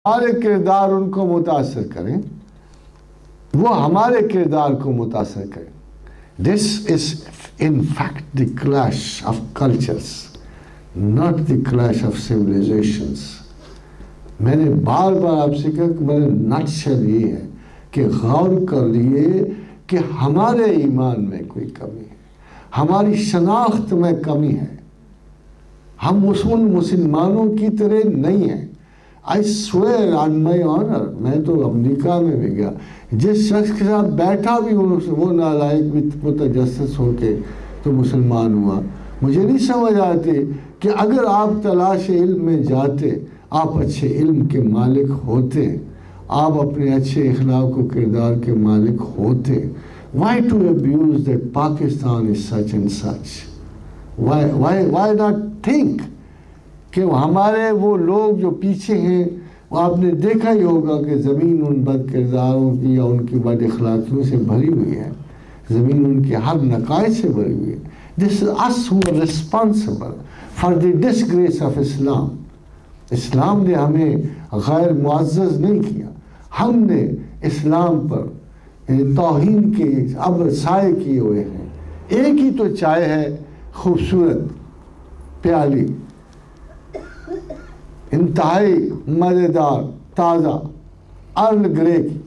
ہمارے کردار ان کو متاثر کریں، وہ ہمارے کردار کو متاثر کریں. This is in fact the clash of cultures, not the clash of civilizations. میں نے بار بار آپ سے کہا کہ میرا نٹشل یہ ہے کہ غور کر لیے کہ ہمارے ایمان میں کوئی کمی ہے، ہماری شناخت میں کمی ہے. ہم مسلمانوں کی طرح نہیں ہیں. I swear on my honor، میں تو امریکہ میں بھی گیا، جس شخص کے ساتھ بیٹھا بھی وہ نالائق بھی متجسس ہو کے تو مسلمان ہوا. مجھے نہیں سمجھ آتی کہ اگر آپ تلاش علم میں جاتے، آپ اچھے علم کے مالک ہوتے، آپ اپنے اچھے اخلاق و کردار کے مالک ہوتے. Why to abuse that Pakistan is such and such? Why not think کہ ہمارے وہ لوگ جو پیچھے ہیں، وہ آپ نے دیکھا ہی ہوگا کہ زمین ان بد کرداروں کی یا ان کی بد اخلاقیوں سے بھری ہوئی ہے، زمین ان کے ہر نقائص سے بھری ہوئی ہے. This is us who are responsible for the disgrace of Islam. اسلام نے ہمیں غیر معزز نہیں کیا، ہم نے اسلام پر توہین کے اب سائے کیے ہوئے ہیں. ایک ہی تو چائے ہے خوبصورت پیالی، انتہائی مزیدار تازہ ارل گرے کی،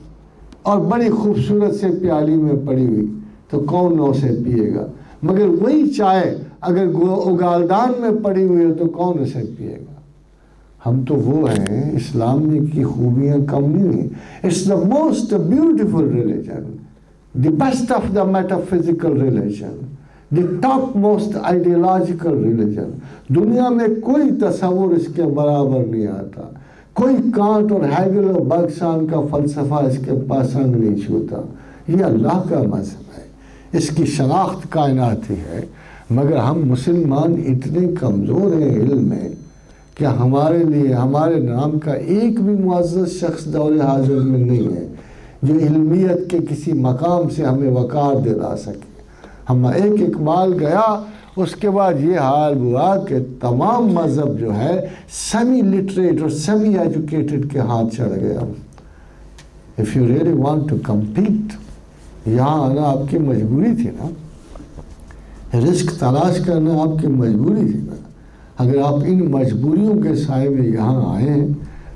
اور بڑی خوبصورت سے پیالی میں پڑی ہوئی، تو کون اسے پیے گا؟ مگر وہی چائے اگر اگالدان میں پڑی ہوئی ہے تو کون اسے پیے گا؟ ہم تو وہ ہیں، اسلام میں کی خوبیاں کم نہیں ہیں. It's the most beautiful religion, the best of the metaphysical religion, the topmost ideological religion. دنیا میں کوئی تصور اس کے برابر نہیں آتا. کوئی کانٹ اور ہیگل اور برگسان کا فلسفہ اس کے پاسنگ نہیں چھوتا. یہ اللہ کا مذہب ہے، اس کی شناخت کائناتی ہے. مگر ہم مسلمان اتنے کمزور ہیں علم میں کہ ہمارے لیے ہمارے نام کا ایک بھی معزز شخص دور حاضر میں نہیں ہے جو علمیت کے کسی مقام سے ہمیں وقار دلا سکے. ہم ایک اقبال گیا، اس کے بعد یہ حال ہوا کہ تمام مذہب جو ہے سیمی لٹریٹ اور سیمی ایجوکیٹڈ کے ہاتھ چڑھ گیا. If you really want to compete، یہاں آنا آپ کی مجبوری تھی نا، رزق تلاش کرنا آپ کی مجبوری تھی نا. اگر آپ ان مجبوریوں کے سائے میں یہاں آئے ہیں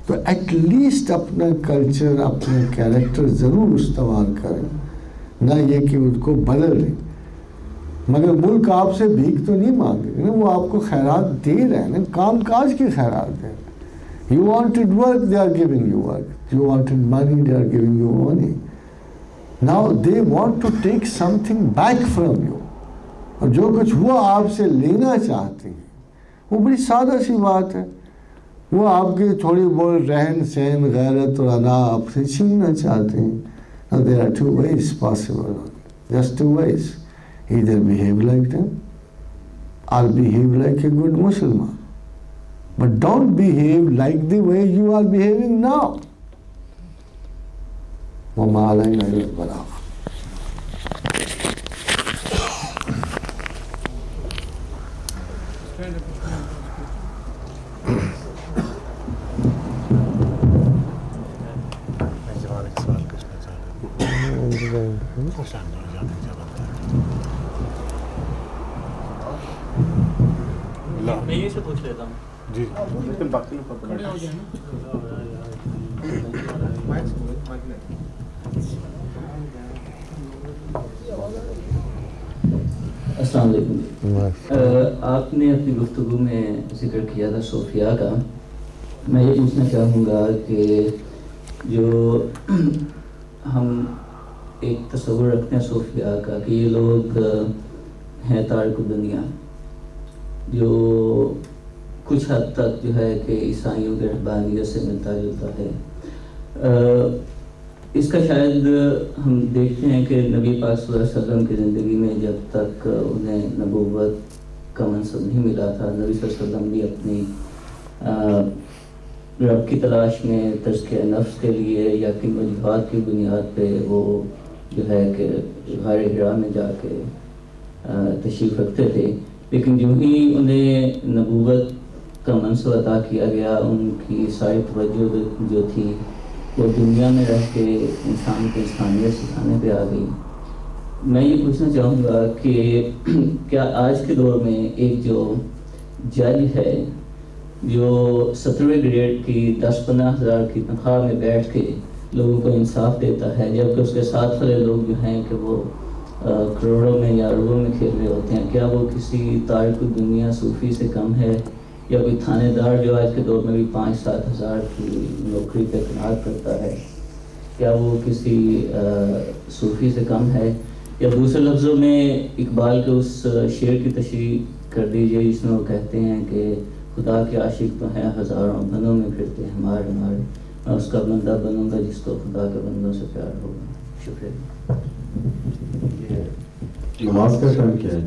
تو ایٹ لیسٹ اپنا کلچر، اپنا کیریکٹر ضرور استعمال کریں، نہ یہ کہ اس کو بدل لیں. مگر ملک آپ سے بھیک تو نہیں مانگے نا، وہ آپ کو خیرات دے رہے ہیں نا، کام کاج کی خیرات دے رہے ہیں. You wanted work, they are giving you work. You wanted money, they are giving you money. Now they want to take something back from you. اور جو کچھ وہ آپ سے لینا چاہتے ہیں وہ بڑی سادہ سی بات ہے. وہ آپ کی تھوڑی بہت رہن سہن، غیرت اور انا آپ سے چھیننا چاہتے ہیں. Now there are two ways possible. Just two ways. Either behave like them or behave like a good Muslim. But don't behave like the way you are behaving now. وَمَا عَلَيْنَا إِلَّا الْبَلَاغُ. میں یہ سے پوچھ لیتا ہوں جی. السلام علیکم. آپ نے اپنی گفتگو میں ذکر کیا تھا صوفیاء کا. میں یہ پوچھنا چاہوں گا کہ جو ہم ایک تصور رکھتے ہیں صوفیاء کا کہ یہ لوگ ہیں تارک دنیا، جو کچھ حد تک جو ہے کہ عیسائیوں کے رہبانیت سے ملتا جلتا ہے. اس کا شاید ہم دیکھتے ہیں کہ نبی پاک صلی اللہ علیہ وسلم کی زندگی میں جب تک انہیں نبوت کا منصب نہیں ملا تھا، نبی صلی اللہ علیہ وسلم بھی اپنی رب کی تلاش میں تزکیہ نفس کے لیے یا کن وجوہات کی بنیاد پہ وہ جو ہے کہ غار حرا میں جا کے تشریف رکھتے تھے. لیکن جو ہی انہیں نبوت کا منصب عطا کیا گیا، ان کی ساری توجہ جو تھی وہ دنیا میں رہ کے انسان کو انسانیت سکھانے پہ آ گئی۔ میں یہ پوچھنا چاہوں گا کہ کیا آج کے دور میں ایک جو جج ہے جو 17ویں گریڈ کی 10-15 ہزار کی تنخواہ میں بیٹھ کے لوگوں کو انصاف دیتا ہے، جبکہ اس کے ساتھ والے لوگ جو ہیں کہ وہ کروڑوں میں یا اربوں میں کھیل رہے ہوتے ہیں، کیا وہ کسی تارک دنیا صوفی سے کم ہے؟ یا کوئی تھانے دار جو آج کے دور میں بھی 5-7 ہزار کی نوکری پہ اعتماد کرتا ہے، کیا وہ کسی صوفی سے کم ہے؟ یا دوسرے لفظوں میں اقبال کے اس شعر کی تشریح کر دیجئے جس میں وہ کہتے ہیں کہ خدا کے عاشق تو ہیں ہزاروں، بندوں میں پھرتے ہیں مارے مارے، میں اس کا بندہ بنوں گا جس کو خدا کے بندوں سے پیار ہوگا۔ شکریہ۔ نماز کا ٹائم کیا ہے؟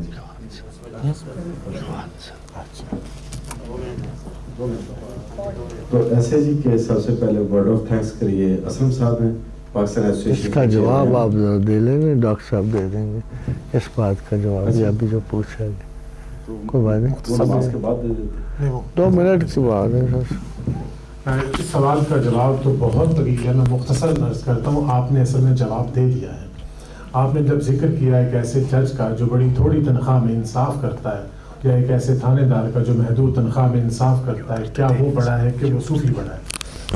تو ایسے جی کہ سب سے پہلے ورڈ آف تھینکس کریے اسلم صاحب ہیں پاکستان ایسوسیشن، اس کا جواب آپ دے لیں گے، ڈاکٹر صاحب دے دیں گے اس بات کا جواب، یہ ابھی جو پوچھا گیا کوئی بات نہیں، نماز کے بعد دے دیتے 2 منٹ کی بات ہے۔ اس سوال کا جواب تو بہت طویل ہے، میں مختصر عرض کرتا ہوں، آپ نے اصل میں جواب دے دیا ہے۔ آپ نے جب ذکر کیا ایک ایسے جج کا جو بڑی تھوڑی تنخواہ میں انصاف کرتا ہے، یا ایک ایسے تھانے دار کا جو محدود تنخواہ میں انصاف کرتا ہے، کیا وہ بڑا ہے کہ وہ صوفی بڑا ہے؟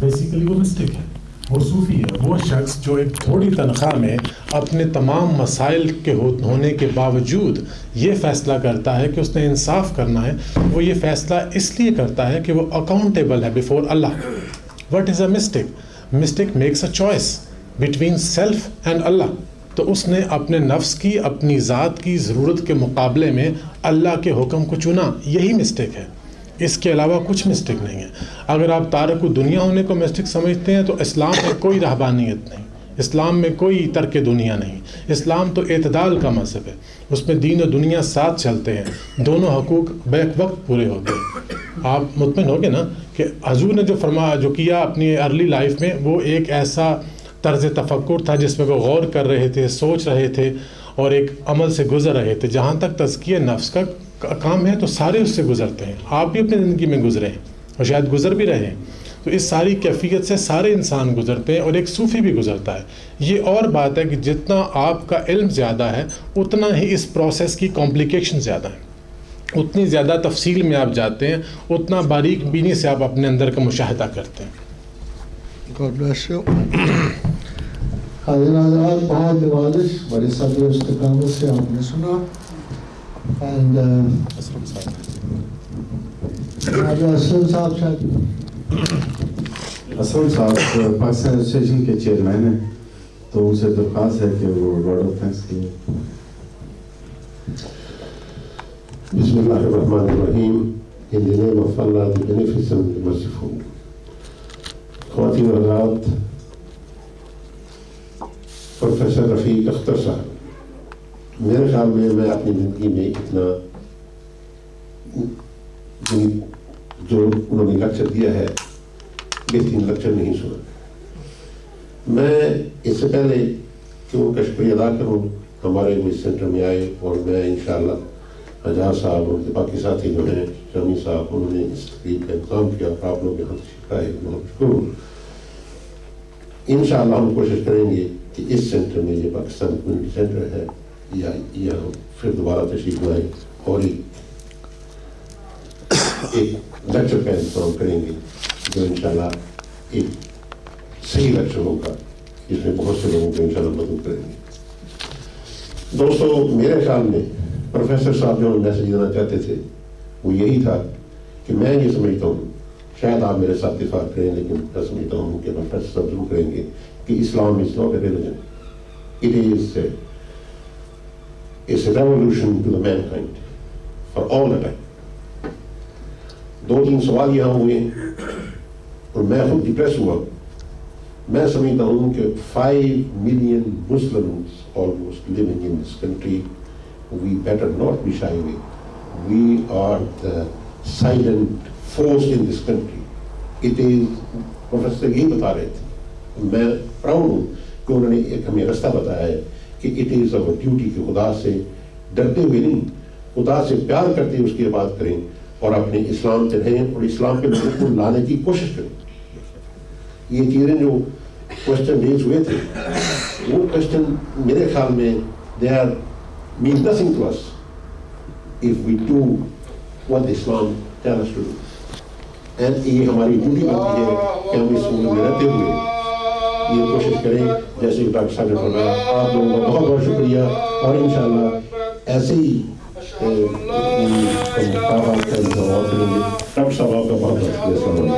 بیسیکلی وہ مسٹک ہے، وہ صوفی ہے۔ وہ شخص جو ایک تھوڑی تنخواہ میں اپنے تمام مسائل کے ہونے کے باوجود یہ فیصلہ کرتا ہے کہ اس نے انصاف کرنا ہے، وہ یہ فیصلہ اس لیے کرتا ہے کہ وہ اکاؤنٹیبل ہے before Allah. What is a mystic? Mystic makes a choice between self and Allah. تو اس نے اپنے نفس کی، اپنی ذات کی ضرورت کے مقابلے میں اللہ کے حکم کو چنا، یہی مسٹک ہے، اس کے علاوہ کچھ مسٹک نہیں ہے۔ اگر آپ تارک دنیا ہونے کو مسٹک سمجھتے ہیں تو اسلام میں کوئی رہبانیت نہیں، اسلام میں کوئی ترک دنیا نہیں، اسلام تو اعتدال کا مذہب ہے، اس میں دین و دنیا ساتھ چلتے ہیں، دونوں حقوق بیک وقت پورے ہوتے ہیں۔ آپ مطمئن ہوگے نا کہ حضور نے جو کیا اپنی ارلی لائف میں، وہ ایک ایسا طرز تفکر تھا جس میں وہ غور کر رہے تھے، سوچ رہے تھے اور ایک عمل سے گزر رہے تھے۔ جہاں تک تزکیہ نفس کا کام ہے تو سارے اس سے گزرتے ہیں، آپ بھی اپنی زندگی میں گزرے ہیں اور شاید گزر بھی رہے ہیں، تو اس ساری کیفیت سے سارے انسان گزرتے ہیں اور ایک صوفی بھی گزرتا ہے۔ یہ اور بات ہے کہ جتنا آپ کا علم زیادہ ہے اتنا ہی اس پروسیس کی کمپلیکیشن زیادہ ہے، اتنی زیادہ تفصیل میں آپ جاتے ہیں، اتنا باریک بینی سے آپ اپنے اندر کا مشاہدہ کرتے ہیں۔ God bless you. حاضرین حضرات، بہت نوازش، بڑے صبر و استقامت سے آپ نے سنا۔ اینڈ اسلم صاحب شاید اسلم صاحب پاکستان ایسوسیشن کے چیئرمین ہیں، تو ان سے درخواست ہے کہ وہ ورڈ آف تھینکس کیے۔ بسم اللہ الرحمن الرحیم۔ In the name of Allah, the Beneficent, the Merciful. خواتین و حضرات، پروفیسر رفیق اختر صاحب، میرے خیال میں اپنی زندگی میں اتنا جو انہوں نے لیکچر دیا ہے، بہترین لیکچر نہیں سنا۔ میں اس سے پہلے کہ ان کا شکریہ ادا کروں، ہمارے اس سینٹر میں آئے، اور میں انشاءاللہ حجاز صاحب اور باقی ساتھی جو ہیں، شامی صاحب، انہوں نے اس تقریب کا انتظام کیا، اور آپ لوگ یہاں شکایت ہے، بہت شکر ہوں۔ انشاءاللہ ہم کوشش کریں گے کہ اس سینٹر میں، یہ پاکستان کمیونٹی سینٹر ہے، یا ہم پھر دوبارہ تشریف لائیں اور ایک لیکچر کا انتظام کریں گے جو انشاءاللہ ایک صحیح لیکچر ہوگا، جس میں بہت سے لوگوں کو انشاءاللہ مدد کریں گے۔ دوستو، میرے خیال میں پروفیسر صاحب جو میسج دینا چاہتے تھے وہ یہی تھا کہ میں یہ سمجھتا ہوں، شاید آپ میرے ساتھ اتفاق کریں، لیکن میں سمجھتا ہوں کہ پروفیسر صاحب ضرور کریں گے کہ Islam is not a religion, it is a revolution to the mankind for all the time. 2-3 سوال یہاں ہوئے اور میں خود ڈپریس ہوا۔ میں سمجھتا ہوں کہ 5 million Muslims almost living in this country, we better not be shy away. We are the silent force in this country. It is, professor یہی بتا رہے تھے، میں پراؤڈ ہوں کہ انہوں نے ایک ہمیں رستہ بتایا ہے کہ اٹ از our duty کہ خدا سے ڈرتے ہوئے نہیں، خدا سے پیار کرتے ہوئے اس کی بات کریں، اور اپنے اسلام پہ رہیں اور اسلام پہ لوگوں کو لانے کی کوشش کریں. یہ چیزیں جو کوشچن ریز ہوئے تھے وہ کوشچن میرے خیال میں they are mean nothing to us if we do what Islam tells us to do. And یہ ہماری ڈیوٹی بنتی ہے کہ ہم اس ملک میں رہتے ہوئے یہ کوشش کریں جیسے کہ ڈاکٹر صاحب نے فرمایا. آپ لوگوں کا بہت بہت شکریہ اور انشاءاللہ ایسے ہی ڈاکٹر صاحب آپ کا بہت بہت شکریہ.